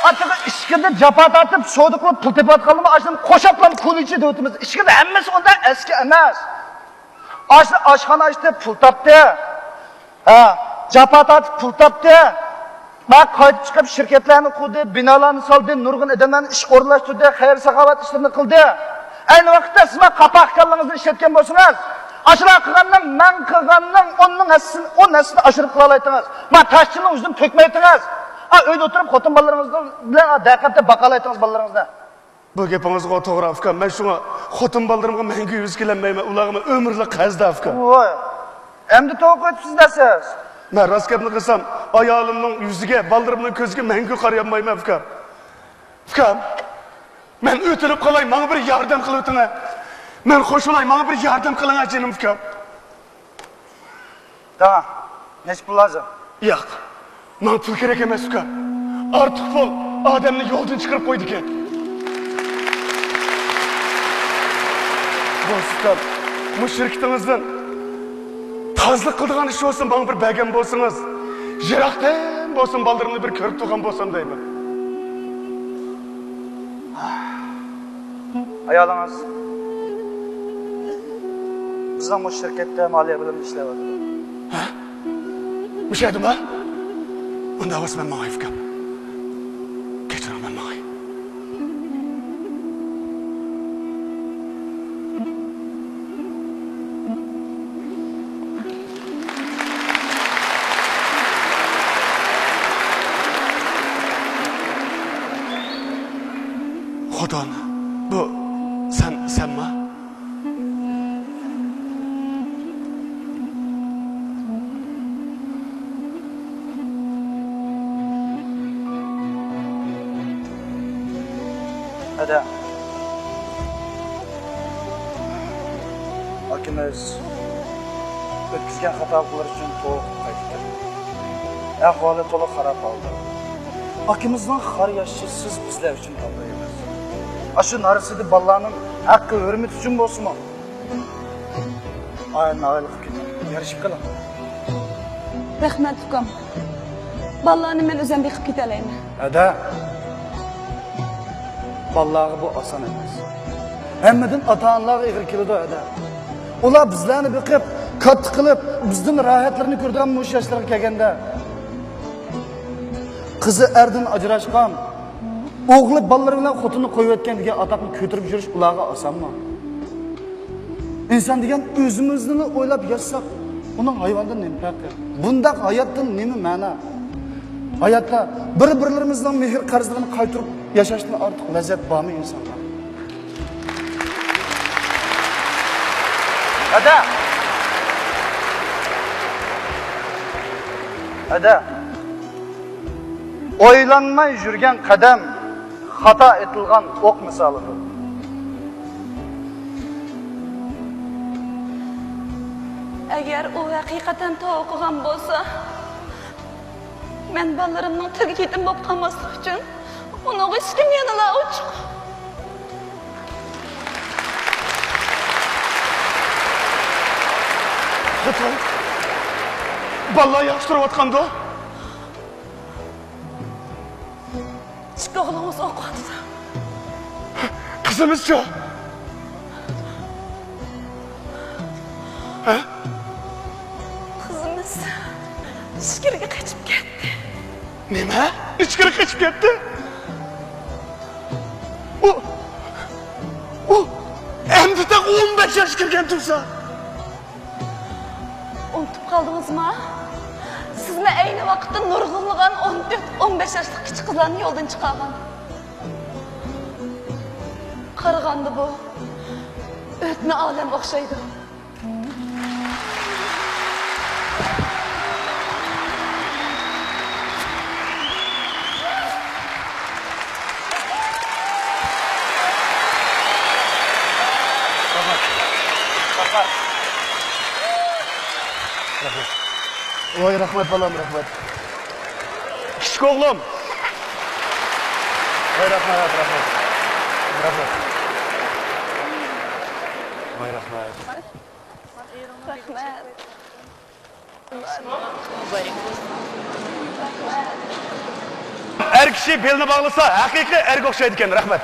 Atığı işkide capat atıp soğudukla pul tepat kalımı açtım koşaplam kul içi de ötümüz. İşkide emmesi onda eski emez. Açtı aşkhana açtı pul taptı. Capat atıp pul taptı. Bak kayıt çıkıp şirketlerini kurdu, binalarını saldı, nurgun edenlerini iş orlaştırdı, hayır sakavat işlerini kıldı. Aynı vakitte siz kapak kallığınızı işletken bolsunuz. Aşırı kılganın, men kılganın, onun neslini aşırı kılalaytınız. Ma taşçının yüzünü tökmeytiniz. Öyle oturup xotun ballarınızdan bilen dakatte bakalaytınız ballarınızda. Bu gapingizga to'g'ri afkam. Men shunga xotin baldarimga mangu yuz kelanmayman. Ularga ömürlük qazdi afkam. Voy. Endi to'g'ri qo'yibsiz dasiz. Men rost gapni qilsam, ayolimning yuziga, baldarimning ko'ziga mangu qarayolmayman afkam. Afkam, men o'tilib qolay, menga bir yordam qilib o'ting. Men qo'shilay, menga bir yordam qiling ajinim afkam. Tamam. Nech pul lazım? Yo'q. Men pul kerak emas afkam. Ortiq pul odamni yo'ldan chiqarib qo'ydi ekan. Dostlar, bu şirketimizden tazlık kıldığın iş olsun, bana bir belgem bolsunuz. Jiraktan bolsun, baldırımda bir körüp tuğan bolsam deyim. Ayağınız. Bizden bu şirkette maliye bölümü işleyelim. Ha? Bir şey mi? Onda olsun ben mağayı fikam. Geçirim ben mağayı. Xodan, bu sen mi? Hadi. Akimiz ötküzgen hatalar için to'liq qaytdi. Ahvoli to'liq xarob oldu. Akimizdan xar yaşçı siz bizler için kaldı emas. Aşı narisidi ballarning haqqi hurmat uchun bo'lsinmi? Aynan aylık yarışıp kalalım. Rahmat ukam. Ballarni men o'zim beqib ketalayman. Ada. Vallahi bu asan emas. Hammadan ota-onalar ig'ir keladi ada. Ular bizlarni biqib, katta qilib, bizning rohatlarni ko'rgan mush yoshlarga kelganda qizi erdan ajrashgan, o'g'li bolalar bilan xotini qo'yib o'tgan degan atoqni ko'tarib yurish ularga osanmi? Inson degan o'zimizni o'ylab yashsak, uning hayvondan nima farqi? Bundaq hayotdan nima ma'no? Hayotda bir-birlarimizning mehr qarzlarini qaytarib yashashdan ortiq lazzat bormi insonlar? Ada. O'ylanmay yurgan qadam xato etilgan o'q misolidir. Agar u haqiqatan to'g'ri bo'lsa, men bolarimning tilga yetim bo'lib qolmaslik uchun uni eshitkim yanada ochiq. Xotin, balla yaxshi turayotganda. Chiqoqlamiz ovqatida. Qizimiz-chi? Ha? Qizimiz ichkariga qochib ketdi. Nima? İçkiri qochib ketdi? U endi de 15 yoshga kirgan tursa. Unutib qoldingizmi? Sizni ayni vaqtda nurg'unlagan 14-15 yoshli kichik qizlarni yo'ldan chiqargan. Qaraganda bu o'tni olam o'xshaydi. Voy rahmat balam, rahmat. Kichik o'g'lim. Voy rahmat. Rahmat. Voy rahmat. Rahmat. Er kishi belini bağlasa, haqiqiy erga o'xshaydi ekan. Rahmat.